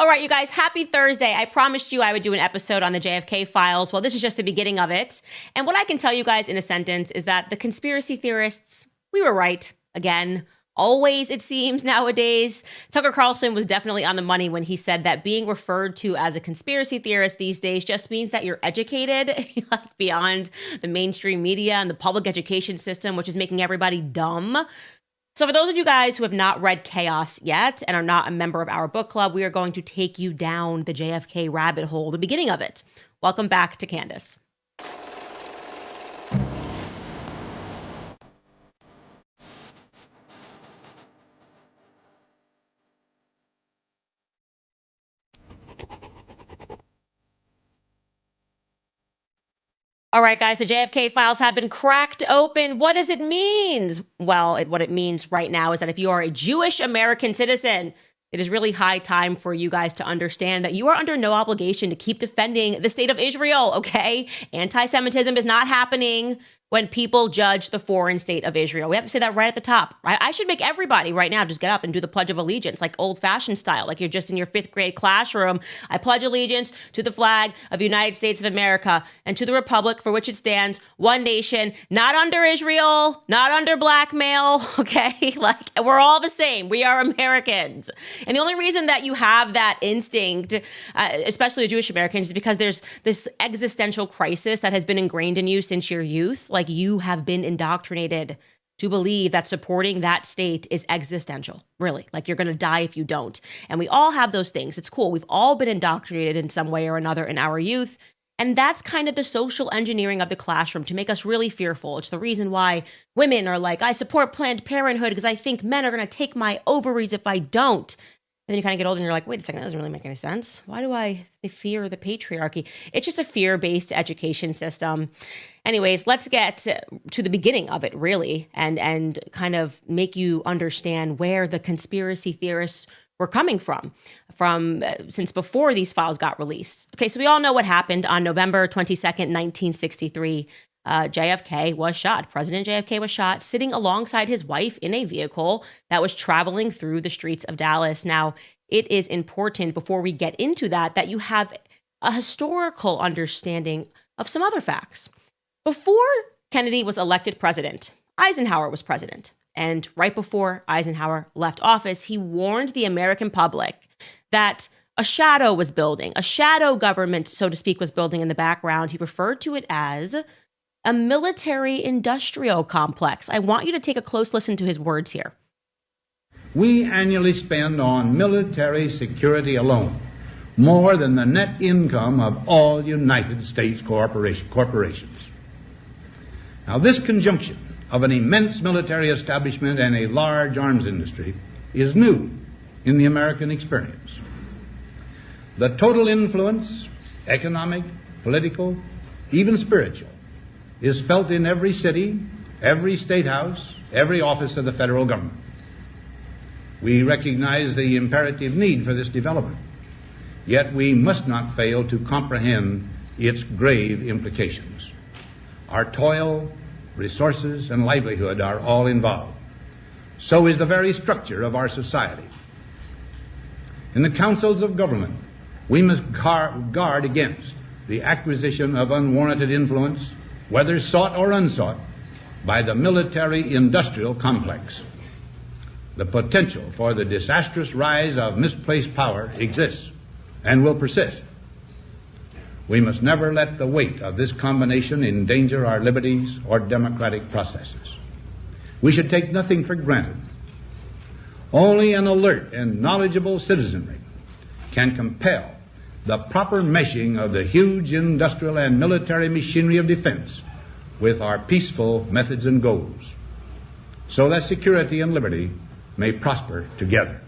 All right, you guys, happy Thursday. I promised you I would do an episode on the JFK files. Well, this is just the beginning of it. And what I can tell you guys in a sentence is that the conspiracy theorists, we were right again. Always, it seems, nowadays. Tucker Carlson was definitely on the money when he said that being referred to as a conspiracy theorist these days just means that you're educated, like beyond the mainstream media and the public education system, which is making everybody dumb. So for those of you guys who have not read Chaos yet and are not a member of our book club, we are going to take you down the JFK rabbit hole, the beginning of it. Welcome back to Candace. All right, guys, the JFK files have been cracked open. What does it mean? Well, what it means right now is that if you are a Jewish American citizen, it is really high time for you guys to understand that you are under no obligation to keep defending the state of Israel, okay? Anti-Semitism is not happening when people judge the foreign state of Israel. We have to say that right at the top, right? I should make everybody right now just get up and do the Pledge of Allegiance, like old-fashioned style, like you're just in your fifth grade classroom. I pledge allegiance to the flag of the United States of America and to the republic for which it stands, one nation, not under Israel, not under blackmail, okay? Like, we're all the same. We are Americans. And the only reason that you have that instinct, especially the Jewish Americans, is because there's this existential crisis that has been ingrained in you since your youth. Like, you have been indoctrinated to believe that supporting that state is existential, really. Like, you're going to die if you don't. And we all have those things. It's cool. We've all been indoctrinated in some way or another in our youth. And that's kind of the social engineering of the classroom to make us really fearful. It's the reason why women are like, I support Planned Parenthood because I think men are going to take my ovaries if I don't. And then you kind of get older and you're like, wait a second, that doesn't really make any sense. Why do I fear the patriarchy? It's just a fear-based education system. Anyways, let's get to the beginning of it, really, and kind of make you understand where the conspiracy theorists were coming from since before these files got released. Okay, so we all know what happened on November 22nd, 1963. JFK was shot. President JFK was shot sitting alongside his wife in a vehicle that was traveling through the streets of Dallas. Now, it is important before we get into that you have a historical understanding of some other facts. Before Kennedy was elected president, Eisenhower was president. And right before Eisenhower left office, he warned the American public that a shadow was building. A shadow government, so to speak, was building in the background. He referred to it as a military-industrial complex. I want you to take a close listen to his words here. We annually spend on military security alone more than the net income of all United States corporations. Now, this conjunction of an immense military establishment and a large arms industry is new in the American experience. The total influence, economic, political, even spiritual, is felt in every city, every state house, every office of the federal government. We recognize the imperative need for this development, yet we must not fail to comprehend its grave implications. Our toil, resources, and livelihood are all involved. So is the very structure of our society. In the councils of government, we must guard against the acquisition of unwarranted influence, whether sought or unsought, by the military-industrial complex. The potential for the disastrous rise of misplaced power exists and will persist. We must never let the weight of this combination endanger our liberties or democratic processes. We should take nothing for granted. Only an alert and knowledgeable citizenry can compel the proper meshing of the huge industrial and military machinery of defense with our peaceful methods and goals, so that security and liberty may prosper together.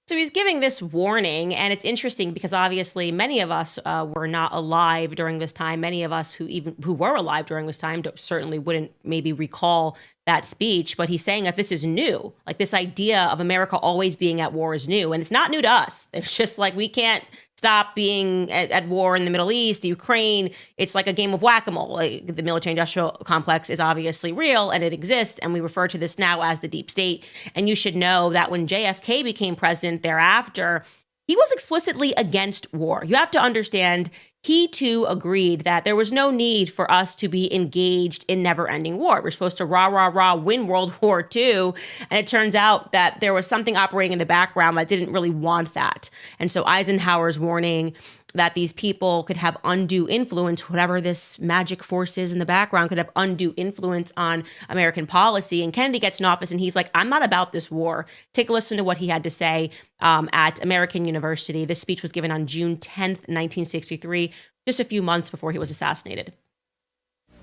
So he's giving this warning, and it's interesting because obviously many of us were not alive during this time. Many of us who were alive during this time certainly wouldn't maybe recall that speech, but he's saying that this is new. Like, this idea of America always being at war is new, and it's not new to us. It's just like we can't stop being at war in the Middle East, Ukraine. It's like a game of whack-a-mole. Like, the military-industrial complex is obviously real, and it exists, and we refer to this now as the deep state. And you should know that when JFK became president thereafter, he was explicitly against war. You have to understand, he too agreed that there was no need for us to be engaged in never-ending war. We're supposed to win World War II. And it turns out that there was something operating in the background that didn't really want that. And so Eisenhower's warning that these people could have undue influence, whatever this magic force is in the background, could have undue influence on American policy. And Kennedy gets in office and he's like, I'm not about this war. Take a listen to what he had to say at American University. This speech was given on June 10th, 1963, just a few months before he was assassinated.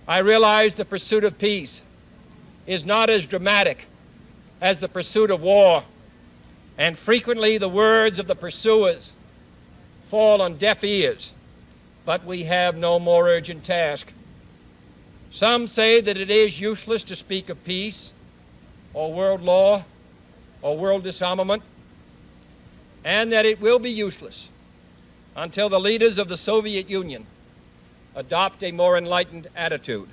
I realize the pursuit of peace is not as dramatic as the pursuit of war, and frequently the words of the pursuers fall on deaf ears, but we have no more urgent task. Some say that it is useless to speak of peace or world law or world disarmament, and that it will be useless until the leaders of the Soviet Union adopt a more enlightened attitude.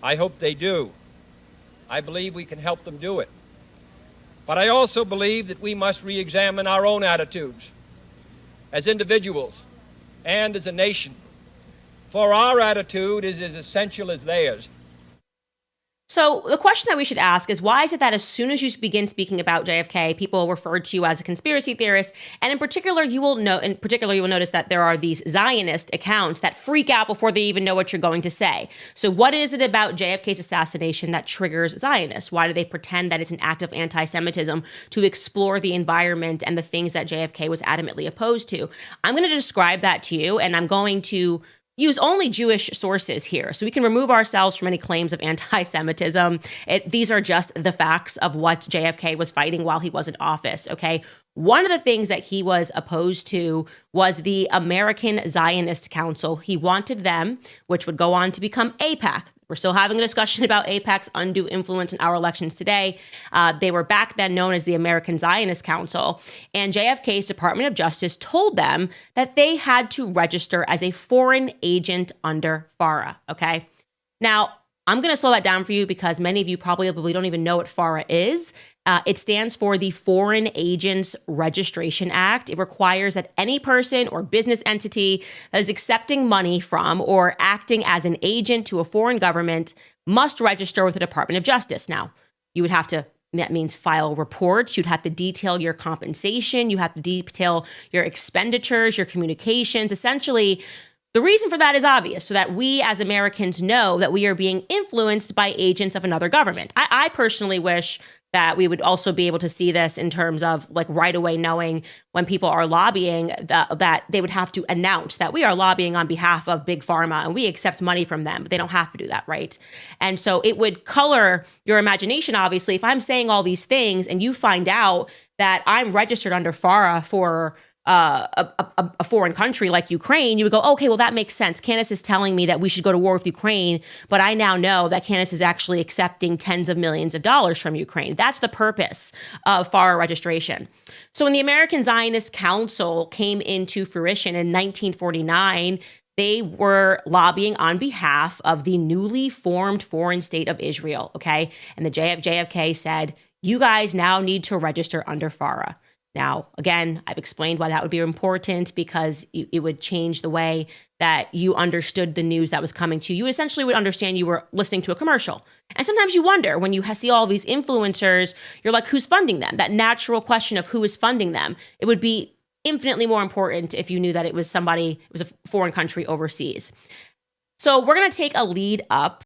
I hope they do. I believe we can help them do it. But I also believe that we must re-examine our own attitudes as individuals and as a nation, for our attitude is as essential as theirs. So the question that we should ask is, why is it that as soon as you begin speaking about JFK, people refer to you as a conspiracy theorist? And in particular, you will notice that there are these Zionist accounts that freak out before they even know what you're going to say. So what is it about JFK's assassination that triggers Zionists? Why do they pretend that it's an act of anti-Semitism to explore the environment and the things that JFK was adamantly opposed to? I'm going to describe that to you, and I'm going to use only Jewish sources here, so we can remove ourselves from any claims of anti-Semitism. These are just the facts of what JFK was fighting while he was in office, okay? One of the things that he was opposed to was the American Zionist Council. He wanted them, which would go on to become AIPAC. We're still having a discussion about AIPAC's undue influence in our elections today. They were back then known as the American Zionist Council, and JFK's Department of Justice told them that they had to register as a foreign agent under FARA, okay? Now, I'm going to slow that down for you because many of you probably don't even know what FARA is. It stands for the Foreign Agents Registration Act. It requires that any person or business entity that is accepting money from or acting as an agent to a foreign government must register with the Department of Justice. Now, you would have to, that means file reports. You'd have to detail your compensation. You have to detail your expenditures, your communications. Essentially, the reason for that is obvious, so that we as Americans know that we are being influenced by agents of another government. I personally wish that we would also be able to see this in terms of like right away knowing when people are lobbying that they would have to announce that we are lobbying on behalf of Big Pharma and we accept money from them, but they don't have to do that, right? And so it would color your imagination, obviously, if I'm saying all these things and you find out that I'm registered under FARA for a foreign country like Ukraine, you would go, okay, well, that makes sense. Candace is telling me that we should go to war with Ukraine, but I now know that Candace is actually accepting tens of millions of dollars from Ukraine. That's the purpose of FARA registration. So when the American Zionist Council came into fruition in 1949, they were lobbying on behalf of the newly formed foreign state of Israel, okay? And the JFK said, you guys now need to register under FARA. Now, again, I've explained why that would be important, because it would change the way that you understood the news that was coming to you. You essentially would understand you were listening to a commercial. And sometimes you wonder when you see all these influencers, you're like, who's funding them? That natural question of who is funding them. It would be infinitely more important if you knew that it was a foreign country overseas. So we're going to take a lead up